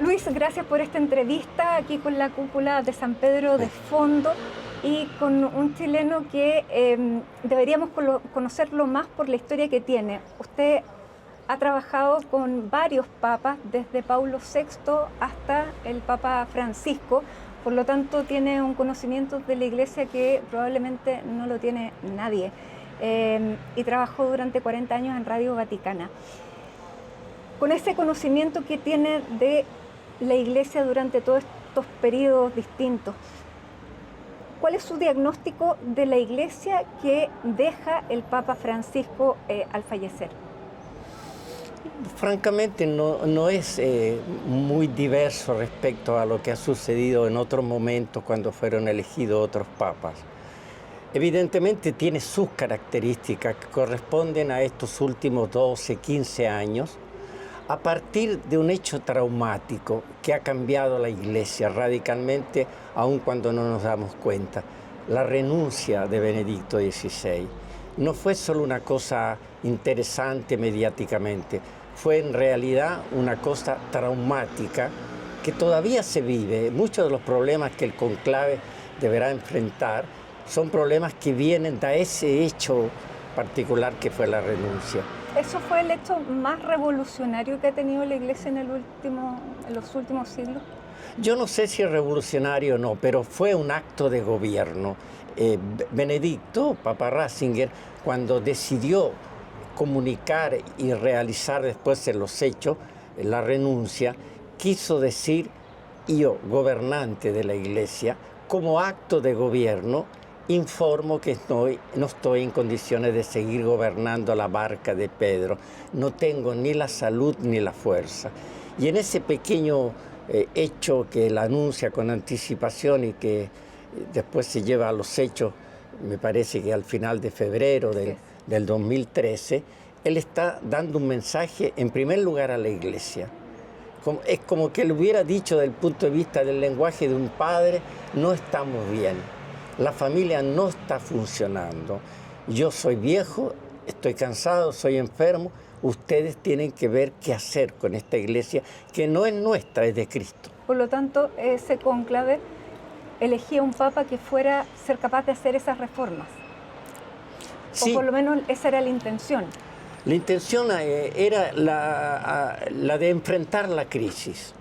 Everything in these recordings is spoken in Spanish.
Luis, gracias por esta entrevista aquí con la cúpula de San Pedro de fondo y con un chileno que deberíamos conocerlo más por la historia que tiene. Usted ha trabajado con varios papas, desde Paulo VI hasta el Papa Francisco, por lo tanto tiene un conocimiento de la Iglesia que probablemente no lo tiene nadie. Y trabajó durante 40 años en Radio Vaticana. Con ese conocimiento que tiene de la Iglesia durante todos estos periodos distintos, ¿cuál es su diagnóstico de la Iglesia que deja el Papa Francisco al fallecer? Francamente no es muy diverso respecto a lo que ha sucedido en otros momentos cuando fueron elegidos otros papas. Evidentemente tiene sus características que corresponden a estos últimos 12, 15 años, a partir de un hecho traumático que ha cambiado la Iglesia radicalmente, aun cuando no nos damos cuenta. La renuncia de Benedicto XVI no fue solo una cosa interesante mediáticamente, fue en realidad una cosa traumática que todavía se vive. Muchos de los problemas que el conclave deberá enfrentar son problemas que vienen de ese hecho particular que fue la renuncia. ¿Eso fue el hecho más revolucionario que ha tenido la Iglesia en los últimos siglos? Yo no sé si es revolucionario o no, pero fue un acto de gobierno. Benedicto, Papa Ratzinger, cuando decidió comunicar y realizar después en los hechos la renuncia, quiso decir: yo, gobernante de la Iglesia, como acto de gobierno, informo que no estoy en condiciones de seguir gobernando la barca de Pedro. No tengo ni la salud ni la fuerza. Y en ese pequeño hecho que él anuncia con anticipación y que después se lleva a los hechos, me parece que al final de febrero del 2013, él está dando un mensaje en primer lugar a la Iglesia. Es como que él hubiera dicho desde el punto de vista del lenguaje de un padre: no estamos bien. La familia no está funcionando. Yo soy viejo, estoy cansado, soy enfermo. Ustedes tienen que ver qué hacer con esta Iglesia, que no es nuestra, es de Cristo. Por lo tanto, ese cónclave elegía un papa que fuera ser capaz de hacer esas reformas. Sí. O por lo menos esa era la intención. La intención era la de enfrentar la crisis,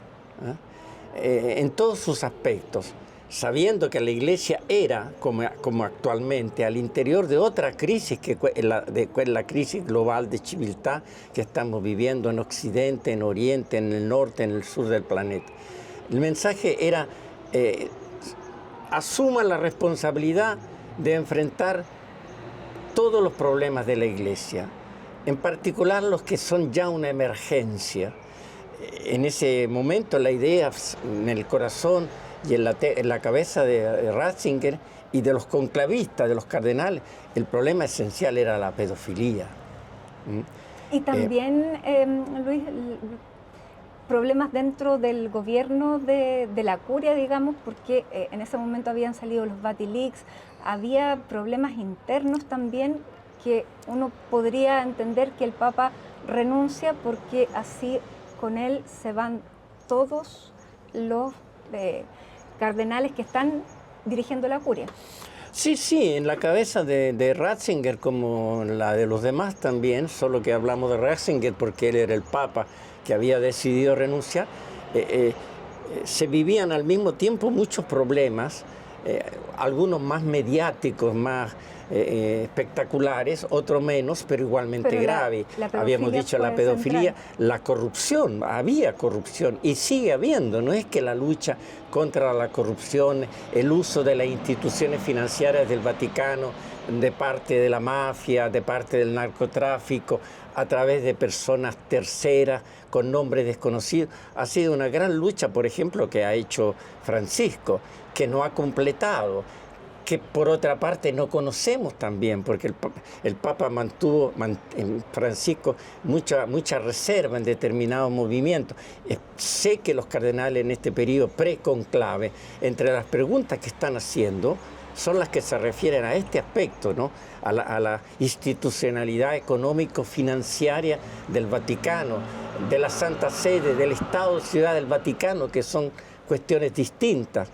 en todos sus aspectos, sabiendo que la Iglesia era, como actualmente, al interior de otra crisis, que es la crisis global de civiltà que estamos viviendo en Occidente, en Oriente, en el norte, en el sur del planeta. El mensaje era: asuma la responsabilidad de enfrentar todos los problemas de la Iglesia, en particular los que son ya una emergencia. En ese momento la idea en el corazón y en la cabeza de Ratzinger y de los conclavistas, de los cardenales, el problema esencial era la pedofilia. Y también, Luis, problemas dentro del gobierno de la curia, digamos, porque en ese momento habían salido los Vatileaks, había problemas internos también, que uno podría entender que el Papa renuncia porque así con él se van todos los cardenales que están dirigiendo la curia. Sí, en la cabeza de Ratzinger, como la de los demás también, solo que hablamos de Ratzinger porque él era el Papa que había decidido renunciar, se vivían al mismo tiempo muchos problemas, algunos más mediáticos, más espectaculares, otros menos, pero igualmente graves. Habíamos dicho la pedofilia, la corrupción, había corrupción y sigue habiendo. No es que la lucha contra la corrupción, el uso de las instituciones financieras del Vaticano de parte de la mafia, de parte del narcotráfico, a través de personas terceras con nombres desconocidos, ha sido una gran lucha, por ejemplo, que ha hecho Francisco, que no ha completado, que por otra parte no conocemos también, porque el Papa mantuvo en Francisco mucha reserva en determinados movimientos. Sé que los cardenales en este periodo pre-conclave, entre las preguntas que están haciendo, son las que se refieren a este aspecto, ¿no? A la institucionalidad económico-financiaria del Vaticano, de la Santa Sede, del Estado-Ciudad del Vaticano, que son cuestiones distintas.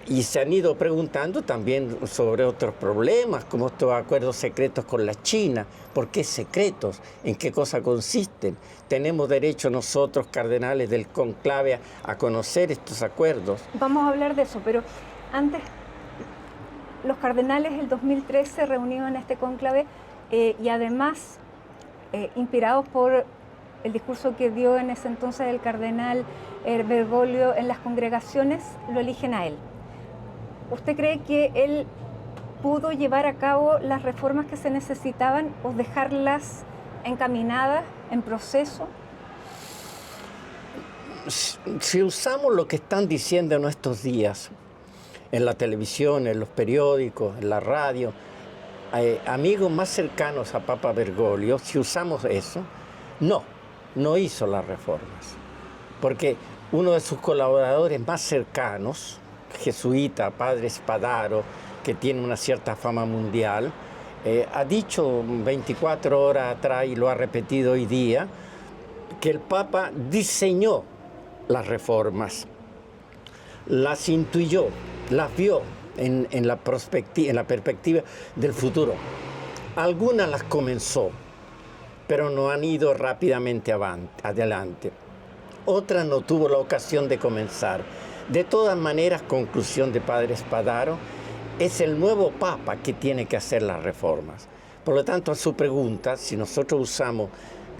Y se han ido preguntando también sobre otros problemas, como estos acuerdos secretos con la China. ¿Por qué secretos? ¿En qué cosa consisten? ¿Tenemos derecho nosotros, cardenales del conclave, a conocer estos acuerdos? Vamos a hablar de eso, pero antes, los cardenales el 2013 se reunieron en este cónclave y además, inspirados por el discurso que dio en ese entonces el cardenal Bergoglio en las congregaciones, lo eligen a él. ¿Usted cree que él pudo llevar a cabo las reformas que se necesitaban o dejarlas encaminadas, en proceso? Si usamos lo que están diciendo en estos días, en la televisión, en los periódicos, en la radio, amigos más cercanos a Papa Bergoglio, si usamos eso, no hizo las reformas. Porque uno de sus colaboradores más cercanos, jesuita, padre Spadaro, que tiene una cierta fama mundial, ha dicho 24 horas atrás, y lo ha repetido hoy día, que el Papa diseñó las reformas, las intuyó, las vio en la perspectiva del futuro. Algunas las comenzó, pero no han ido rápidamente adelante. Otras no tuvo la ocasión de comenzar. De todas maneras, conclusión de padre Spadaro, es el nuevo Papa que tiene que hacer las reformas. Por lo tanto, a su pregunta, si nosotros usamos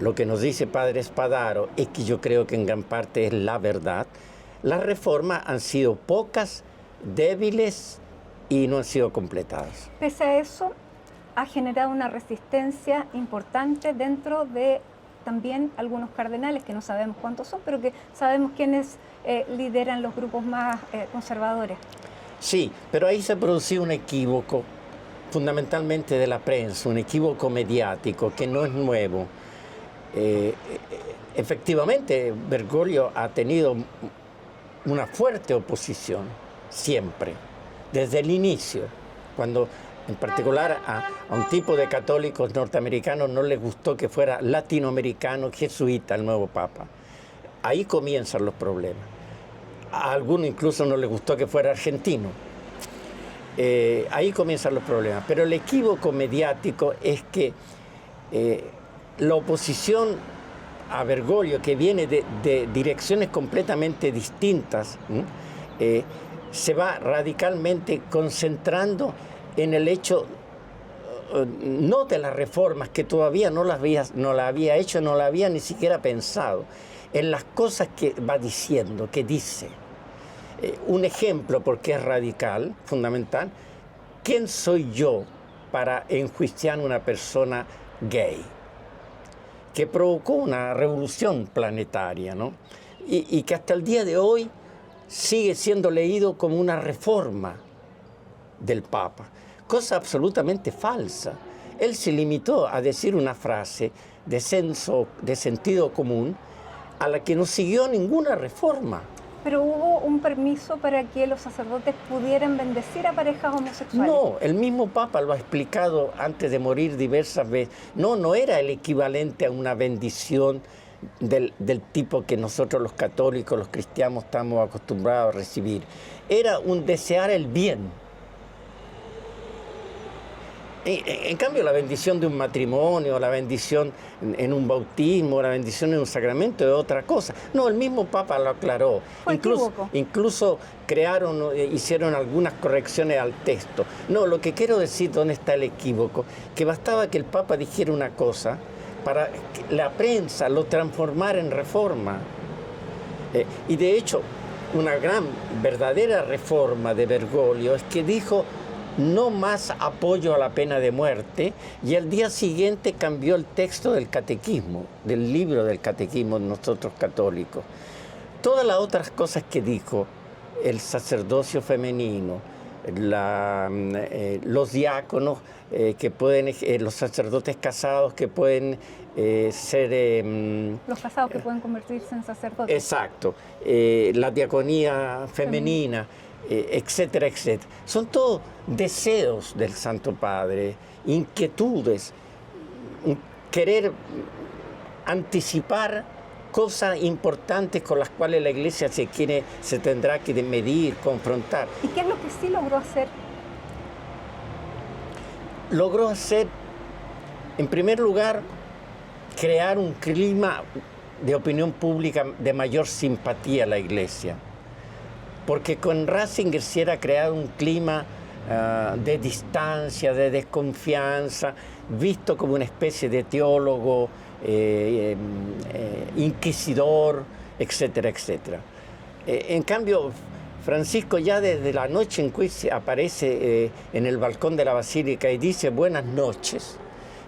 lo que nos dice padre Spadaro, es que yo creo que en gran parte es la verdad, las reformas han sido pocas, débiles y no han sido completadas. Pese a eso, ha generado una resistencia importante dentro de también algunos cardenales, que no sabemos cuántos son, pero que sabemos quiénes lideran los grupos más conservadores. Sí, pero ahí se produció un equívoco, fundamentalmente de la prensa, un equívoco mediático que no es nuevo. Efectivamente, Bergoglio ha tenido una fuerte oposición, siempre, desde el inicio, cuando en particular a un tipo de católicos norteamericanos no les gustó que fuera latinoamericano, jesuita, el nuevo Papa. Ahí comienzan los problemas. A algunos incluso no les gustó que fuera argentino. Ahí comienzan los problemas. Pero el equívoco mediático es que la oposición a Bergoglio, que viene de direcciones completamente distintas, se va radicalmente concentrando en el hecho, no de las reformas, que todavía no la había hecho, no la había ni siquiera pensado, en las cosas que va diciendo, que dice. Un ejemplo, porque es radical, fundamental: ¿quién soy yo para enjuiciar a una persona gay? Que provocó una revolución planetaria, ¿no? Y que hasta el día de hoy sigue siendo leído como una reforma del Papa, cosa absolutamente falsa. Él se limitó a decir una frase de sentido común, a la que no siguió ninguna reforma. Pero hubo un permiso para que los sacerdotes pudieran bendecir a parejas homosexuales. No, el mismo Papa lo ha explicado antes de morir diversas veces. No era el equivalente a una bendición del tipo que nosotros los católicos, los cristianos, estamos acostumbrados a recibir. Era un desear el bien. En cambio, la bendición de un matrimonio, la bendición en un bautismo, la bendición en un sacramento es otra cosa. No, el mismo Papa lo aclaró. Incluso hicieron algunas correcciones al texto. No, lo que quiero decir, ¿dónde está el equívoco? Que bastaba que el Papa dijera una cosa para que la prensa lo transformara en reforma. Y de hecho, una verdadera reforma de Bergoglio es que dijo: no más apoyo a la pena de muerte, y al día siguiente cambió el texto del catequismo, del libro del catequismo de nosotros católicos. Todas las otras cosas que dijo, el sacerdocio femenino, los diáconos que pueden, los sacerdotes casados que pueden ser... los casados que pueden convertirse en sacerdotes. Exacto, la diaconía femenina. etcétera, etcétera. Son todos deseos del Santo Padre, inquietudes, querer anticipar cosas importantes con las cuales la Iglesia se tendrá que medir, confrontar. ¿Y qué es lo que sí logró hacer? Logró hacer, en primer lugar, crear un clima de opinión pública de mayor simpatía a la Iglesia. Porque con Ratzinger se era creado un clima de distancia, de desconfianza, visto como una especie de teólogo, inquisidor, etcétera, etcétera. En cambio, Francisco ya desde la noche en que aparece en el balcón de la basílica y dice buenas noches,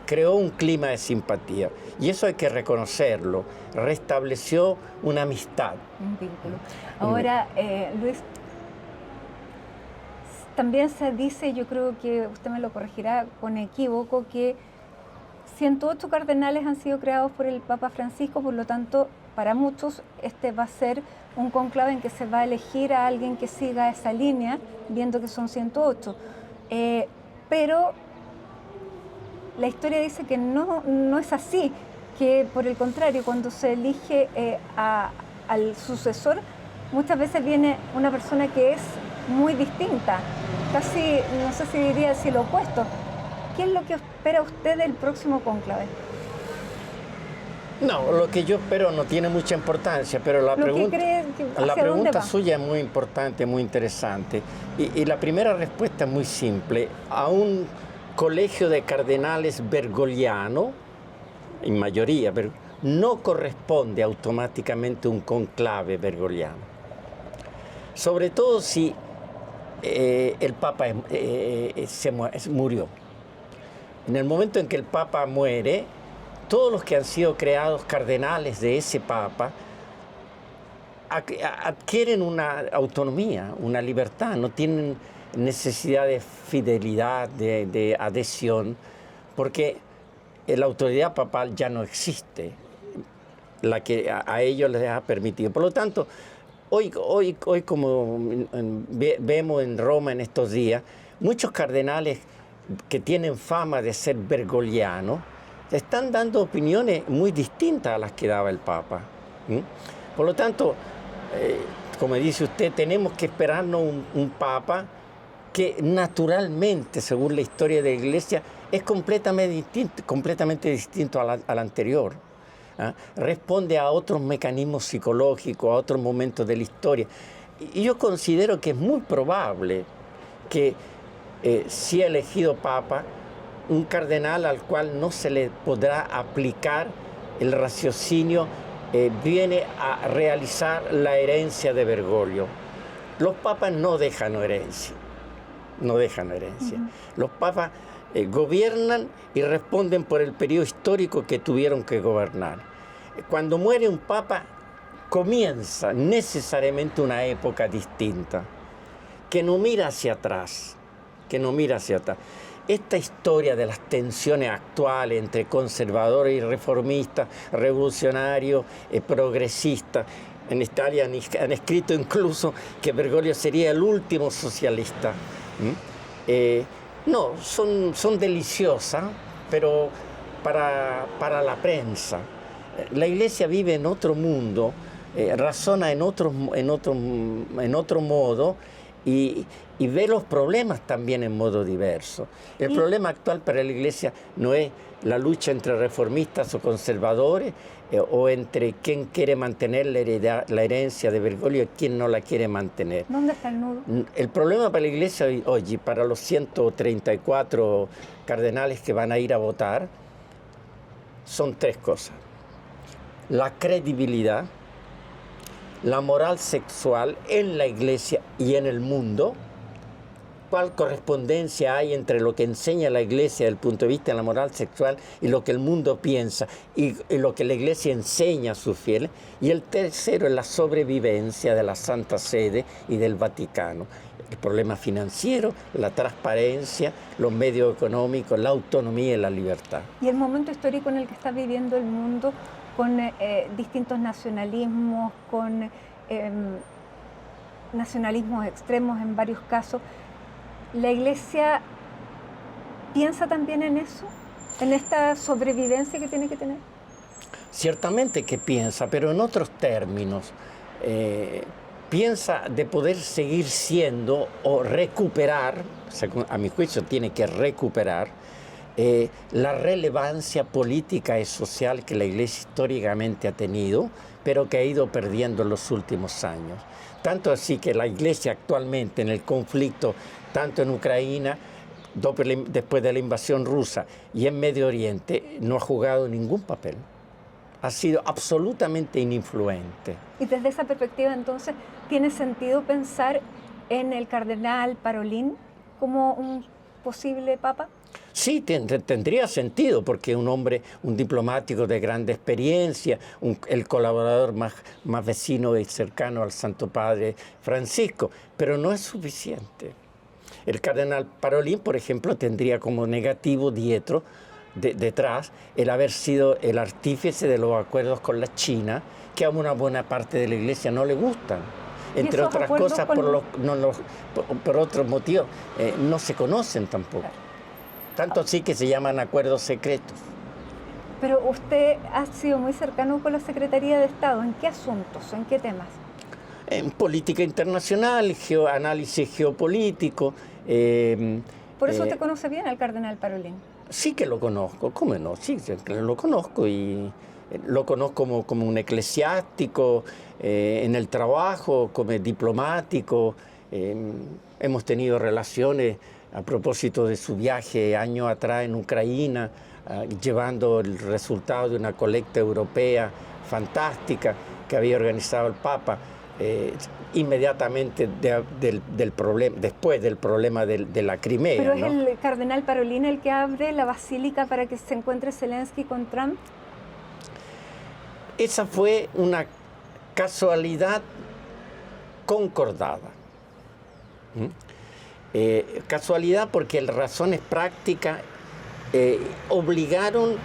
creó un clima de simpatía. Y eso hay que reconocerlo. Restableció una amistad. Un vínculo. Ahora, Luis, también se dice, yo creo que usted me lo corregirá con equívoco, que 108 cardenales han sido creados por el Papa Francisco, por lo tanto, para muchos este va a ser un conclave en que se va a elegir a alguien que siga esa línea, viendo que son 108. Pero la historia dice que no es así, que por el contrario, cuando se elige al sucesor, muchas veces viene una persona que es muy distinta, casi, no sé si diría si lo opuesto. ¿Qué es lo que espera usted del próximo cónclave? No, lo que yo espero no tiene mucha importancia, pero la pregunta suya es muy importante, muy interesante. Y la primera respuesta es muy simple. A un colegio de cardenales bergogliano, en mayoría, pero no corresponde automáticamente un conclave bergogliano. Sobre todo si el Papa murió. En el momento en que el Papa muere, todos los que han sido creados cardenales de ese Papa adquieren una autonomía, una libertad, no tienen necesidad de fidelidad, de adhesión, porque la autoridad papal ya no existe, la que a ellos les ha permitido. Por lo tanto, hoy como vemos en Roma en estos días, muchos cardenales que tienen fama de ser bergoglianos, están dando opiniones muy distintas a las que daba el Papa. Por lo tanto, como dice usted, tenemos que esperarnos un Papa que naturalmente, según la historia de la Iglesia, es completamente distinto al anterior. Responde a otros mecanismos psicológicos, a otros momentos de la historia. Y yo considero que es muy probable que si ha elegido Papa, un cardenal al cual no se le podrá aplicar el raciocinio, viene a realizar la herencia de Bergoglio. Los papas no dejan herencia, no dejan herencia. Los papas gobiernan y responden por el periodo histórico que tuvieron que gobernar. Cuando muere un papa, comienza necesariamente una época distinta, que no mira hacia atrás, Esta historia de las tensiones actuales entre conservadores y reformistas, revolucionarios, progresistas, en Italia han escrito incluso que Bergoglio sería el último socialista. No, son deliciosas, pero para la prensa. La Iglesia vive en otro mundo, razona en otro modo y ve los problemas también en modo diverso. El problema actual para la Iglesia no es la lucha entre reformistas o conservadores o entre quién quiere mantener la herencia de Bergoglio y quién no la quiere mantener. ¿Dónde está el nudo? El problema para la Iglesia hoy, para los 134 cardenales que van a ir a votar, son tres cosas: la credibilidad, la moral sexual en la Iglesia y en el mundo. ¿Cuál correspondencia hay entre lo que enseña la Iglesia desde el punto de vista de la moral sexual y lo que el mundo piensa y lo que la Iglesia enseña a sus fieles? Y el tercero es la sobrevivencia de la Santa Sede y del Vaticano. El problema financiero, la transparencia, los medios económicos, la autonomía y la libertad. Y el momento histórico en el que está viviendo el mundo, con distintos nacionalismos, con nacionalismos extremos en varios casos. ¿La Iglesia piensa también en eso? ¿En esta sobrevivencia que tiene que tener? Ciertamente que piensa, pero en otros términos. Piensa de poder seguir siendo o recuperar, a mi juicio tiene que recuperar, la relevancia política y social que la Iglesia históricamente ha tenido, pero que ha ido perdiendo en los últimos años. Tanto así que la Iglesia actualmente en el conflicto, tanto en Ucrania, después de la invasión rusa, y en Medio Oriente, no ha jugado ningún papel. Ha sido absolutamente ininfluente. Y desde esa perspectiva, entonces, ¿tiene sentido pensar en el cardenal Parolin como un posible papa? Sí, tendría sentido, porque un hombre, un diplomático de grande experiencia, el colaborador más vecino y cercano al Santo Padre Francisco, pero no es suficiente. El cardenal Parolin, por ejemplo, tendría como negativo dietro detrás el haber sido el artífice de los acuerdos con la China, que a una buena parte de la Iglesia no le gustan. Entre otras cosas, por otros motivos, no se conocen tampoco. Tanto así que se llaman acuerdos secretos. Pero usted ha sido muy cercano con la Secretaría de Estado. ¿En qué asuntos? ¿En qué temas? En política internacional, análisis geopolítico. Por eso usted conoce bien al cardenal Parolin. Sí que lo conozco, ¿cómo no? Sí, lo conozco y lo conozco como un eclesiástico, en el trabajo, como diplomático. Hemos tenido relaciones a propósito de su viaje años atrás en Ucrania, llevando el resultado de una colecta europea fantástica que había organizado el Papa. Inmediatamente después del problema de la Crimea. ¿Pero es ¿no? el cardenal Parolin el que abre la basílica para que se encuentre Zelensky con Trump? Esa fue una casualidad concordada. Casualidad porque las razones prácticas obligaron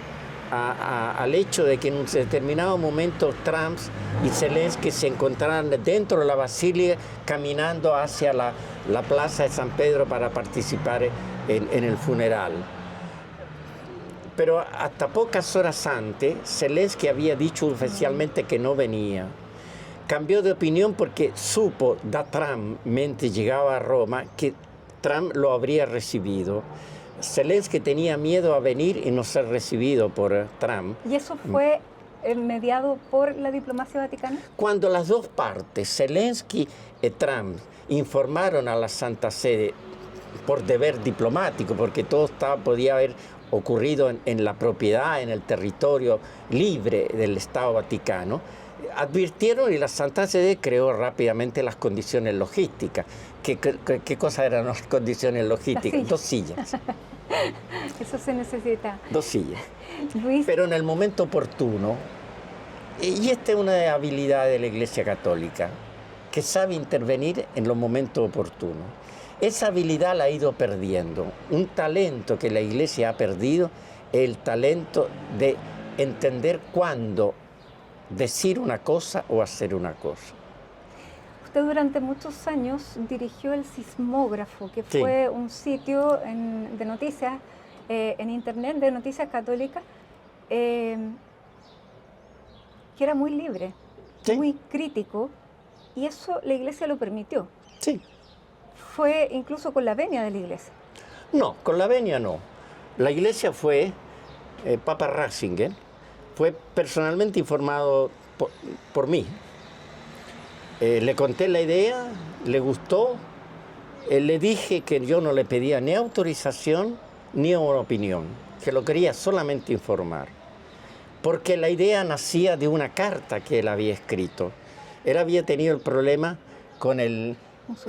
al hecho de que en un determinado momento Trump y Zelensky se encontraran dentro de la basílica caminando hacia la plaza de San Pedro para participar en el funeral. Pero hasta pocas horas antes, Zelensky había dicho oficialmente que no venía. Cambió de opinión porque supo da Trump, mientras llegaba a Roma, que Trump lo habría recibido. Zelensky tenía miedo a venir y no ser recibido por Trump. ¿Y eso fue mediado por la diplomacia vaticana? Cuando las dos partes, Zelensky y Trump, informaron a la Santa Sede por deber diplomático, porque todo podía haber ocurrido en la propiedad, en el territorio libre del Estado Vaticano, advirtieron y la Santa Sede creó rápidamente las condiciones logísticas. ¿Qué cosas eran las condiciones logísticas? Dos sillas. Eso se necesita. Dos sillas. Luis. Pero en el momento oportuno, y esta es una habilidad de la Iglesia Católica, que sabe intervenir en los momentos oportunos. Esa habilidad la ha ido perdiendo. Un talento que la Iglesia ha perdido es el talento de entender cuándo decir una cosa o hacer una cosa. Usted durante muchos años dirigió el Sismógrafo, que fue un sitio de noticias en internet, de noticias católicas, que era muy libre, muy crítico, y eso la Iglesia lo permitió. Sí. ¿Fue incluso con la venia de la Iglesia? No, con la venia no. La Iglesia fue, Papa Ratzinger, fue personalmente informado por mí. Le conté la idea, le gustó, le dije que yo no le pedía ni autorización ni una opinión, que lo quería solamente informar, porque la idea nacía de una carta que él había escrito. Él había tenido el problema con el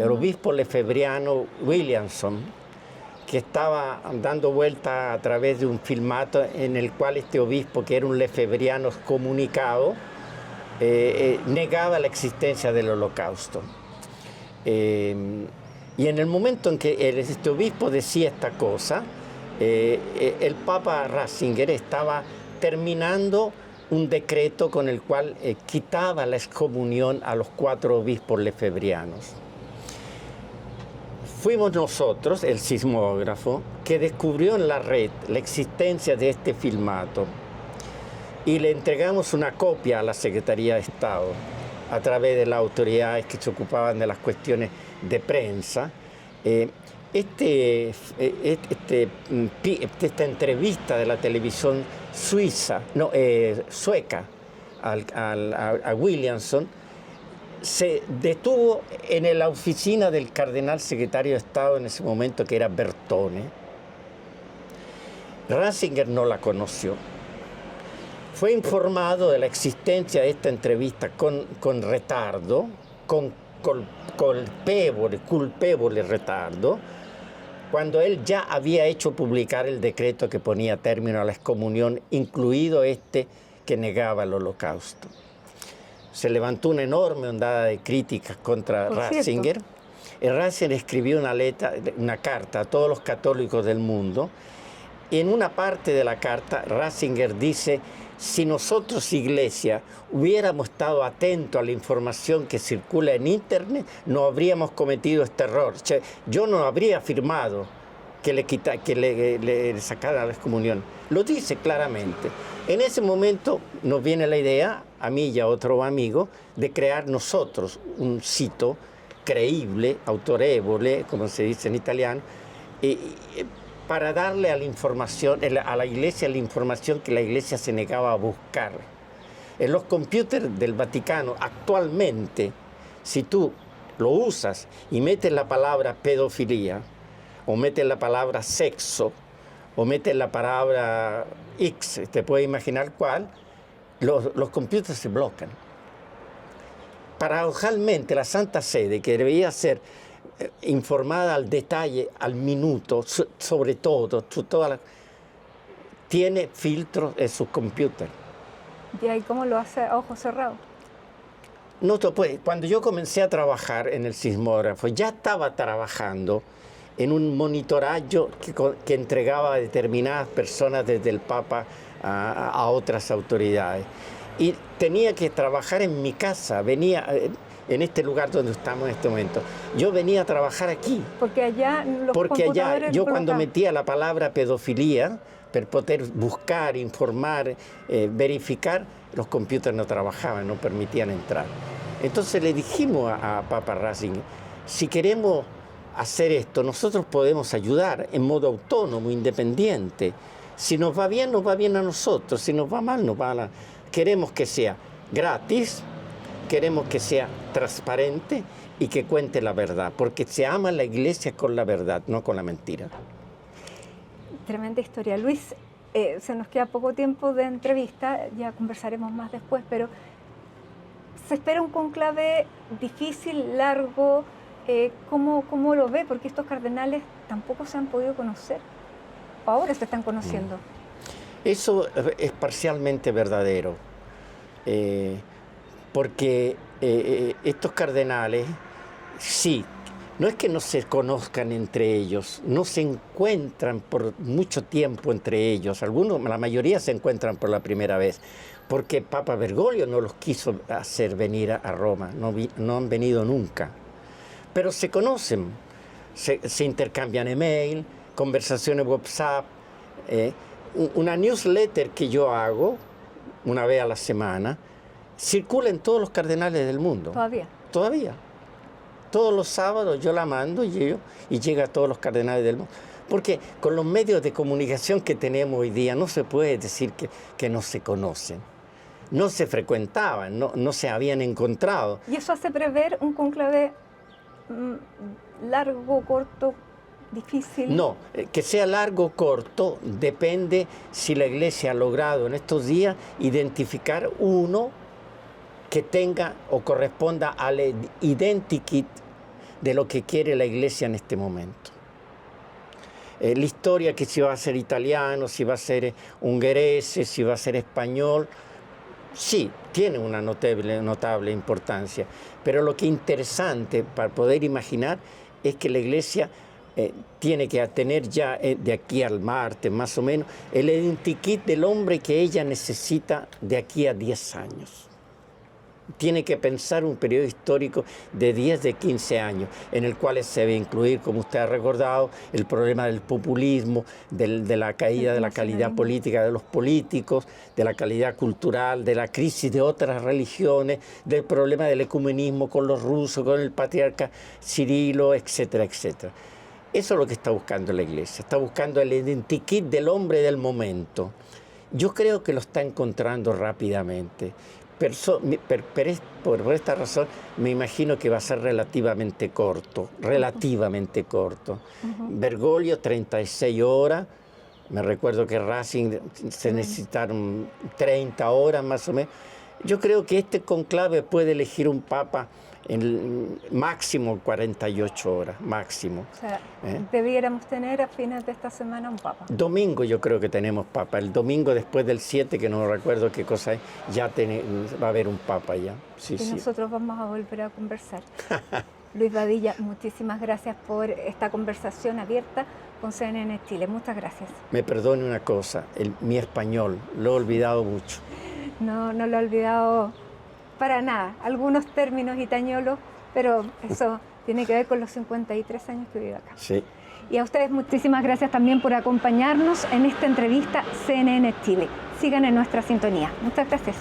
obispo lefebriano Williamson, que estaba dando vuelta a través de un filmato en el cual este obispo, que era un lefebriano comunicado, negaba la existencia del Holocausto. Y en el momento en que este obispo decía esta cosa, el Papa Ratzinger estaba terminando un decreto con el cual quitaba la excomunión a los 4 obispos lefebrianos. fuimos nosotros, el sismógrafo, que descubrió en la red la existencia de este filmato y le entregamos una copia a la Secretaría de Estado a través de las autoridades que se ocupaban de las cuestiones de prensa. Esta entrevista de la televisión sueca a Williamson se detuvo en la oficina del cardenal secretario de Estado en ese momento, que era Bertone. Ratzinger no la conoció. Fue informado de la existencia de esta entrevista con retardo, con culpevole retardo, cuando él ya había hecho publicar el decreto que ponía término a la excomunión, incluido este que negaba el holocausto. Se levantó una enorme ondada de críticas contra Ratzinger. Ratzinger escribió una carta a todos los católicos del mundo. En una parte de la carta, Ratzinger dice: si nosotros, Iglesia, hubiéramos estado atentos a la información que circula en Internet, no habríamos cometido este error. O sea, yo no habría afirmado que le sacara la excomunión. Lo dice claramente. En ese momento nos viene la idea, a mí y a otro amigo, de crear nosotros un sitio creíble, autorevole, como se dice en italiano, para darle a la Iglesia la información que la Iglesia se negaba a buscar. En los computers del Vaticano actualmente, si tú lo usas y metes la palabra pedofilia, o metes la palabra sexo, o metes la palabra X, te puedes imaginar cuál, los computers se bloquean. Paradojalmente, la Santa Sede, que debería ser informada al detalle, al minuto, sobre todo, tiene filtros en sus computers. ¿Y ahí cómo lo hace a ojos cerrados? No te puede. Cuando yo comencé a trabajar en el sismógrafo, ya estaba trabajando en un monitoraje que entregaba a determinadas personas, desde el Papa a otras autoridades. Y tenía que trabajar en mi casa, venía en este lugar donde estamos en este momento. Yo venía a trabajar aquí. Porque allá yo cuando metía la palabra pedofilia, para poder buscar, informar, verificar, los computers no trabajaban, no permitían entrar. Entonces le dijimos a Papa Ratzinger: si queremos hacer esto, nosotros podemos ayudar en modo autónomo, independiente. Si nos va bien a nosotros, si nos va mal, nos va a Queremos que sea gratis, queremos que sea transparente y que cuente la verdad, porque se ama la Iglesia con la verdad, no con la mentira. Tremenda historia. Luis, se nos queda poco tiempo de entrevista, ya conversaremos más después, pero se espera un cónclave difícil, largo. ¿Cómo lo ve? Porque estos cardenales tampoco se han podido conocer, o ahora se están conociendo. Eso es parcialmente verdadero, porque estos cardenales, sí, no es que no se conozcan entre ellos, no se encuentran por mucho tiempo entre ellos. La mayoría se encuentran por la primera vez, porque Papa Bergoglio no los quiso hacer venir a Roma, no han venido nunca. Pero se conocen, se intercambian email, conversaciones WhatsApp. Una newsletter que yo hago una vez a la semana circula en todos los cardenales del mundo. ¿Todavía? Todavía. Todos los sábados yo la mando y llega a todos los cardenales del mundo. Porque con los medios de comunicación que tenemos hoy día no se puede decir que no se conocen. No se frecuentaban, no se habían encontrado. ¿Y eso hace prever un cónclave largo, corto, difícil? No, que sea largo o corto depende si la Iglesia ha logrado en estos días identificar uno que tenga o corresponda al identikit de lo que quiere la Iglesia en este momento. La historia, que si va a ser italiano, si va a ser ungherese, si va a ser español, sí, tiene una notable importancia, pero lo que es interesante para poder imaginar es que la Iglesia tiene que tener ya de aquí al martes más o menos el identikit del hombre que ella necesita de aquí a 10 años. tiene que pensar un periodo histórico de 10, de 15 años, en el cual se debe incluir, como usted ha recordado, el problema del populismo, de la caída de la calidad política de los políticos, de la calidad cultural, de la crisis de otras religiones, del problema del ecumenismo con los rusos, con el patriarca Cirilo, etcétera, etcétera. Eso es lo que está buscando la Iglesia, está buscando el identikit del hombre del momento. Yo creo que lo está encontrando rápidamente. Por esta razón me imagino que va a ser relativamente corto, Bergoglio 36 horas, me recuerdo que Ratzinger se necesitaron 30 horas más o menos. Yo creo que este conclave puede elegir un papa en máximo 48 horas, máximo. O sea, debiéramos tener a fines de esta semana un papa. Domingo yo creo que tenemos papa. El domingo después del 7, que no recuerdo qué cosa es, ya va a haber un papa ya. Sí, y nosotros vamos a volver a conversar. Luis Badilla, muchísimas gracias por esta conversación abierta con CNN Chile. Muchas gracias. Me perdone una cosa, mi español, lo he olvidado mucho. No lo he olvidado para nada. Algunos términos itañolos, pero eso tiene que ver con los 53 años que vivo acá. Sí. Y a ustedes muchísimas gracias también por acompañarnos en esta entrevista CNN Chile. Sigan en nuestra sintonía. Muchas gracias.